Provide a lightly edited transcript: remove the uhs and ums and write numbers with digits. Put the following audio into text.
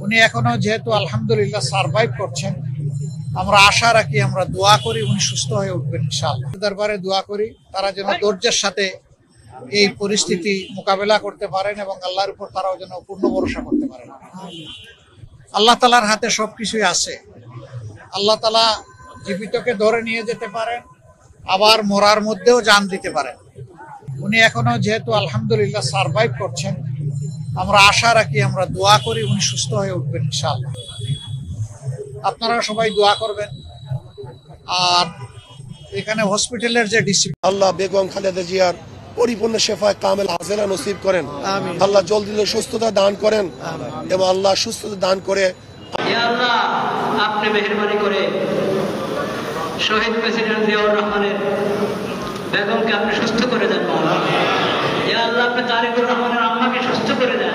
উনি এখনো যেহেতু আলহামদুলিল্লাহ সারভাইভ করছেন, আমরা আশা রাখি, আমরা দোয়া করি উনি সুস্থ হয়ে উঠবেন ইনশাআল্লাহ। দরবারে দোয়া করি তারা যেন ধৈর্যের সাথে এই পরিস্থিতি মোকাবেলা করতে পারেন এবং আল্লাহর উপর তারাও যেন পূর্ণ ভরসা করতে পারেন। আল্লাহ তাআলার হাতে সবকিছুই আছে। আল্লাহ তাআলা জীবিতকে ধরে নিয়ে যেতে পারেন, আবার মরার মধ্যেও জান দিতে পারেন। উনি এখনো যেহেতু আলহামদুলিল্লাহ সারভাইভ করছেন, আমরা আশা রাখি, আমরা দোয়া করি উনি সুস্থ হয়ে উঠবেন ইনশাআল্লাহ। আপনারা সবাই দোয়া করবেন। আর এখানে হসপিটালের যে ডিসিপ্লিন, আল্লাহ বেগম খালেদা জিয়ার পরিপূর্ণ শেফায় কামেল হাজেলা নসিব করেন। আল্লাহ জলদি সুস্থতা দান করেন এবং আল্লাহ সুস্থতা দান করে। ইয়া আল্লাহ, আপনি মেহেরবানি করে শহীদ প্রেসিডেন্ট জিয়াউর রহমানের বেগমকে আপনি সুস্থ করে দেন। ইয়া আল্লাহ, আপনি তারেকুর রহমানের আম্মাকে সুস্থ করে দেন।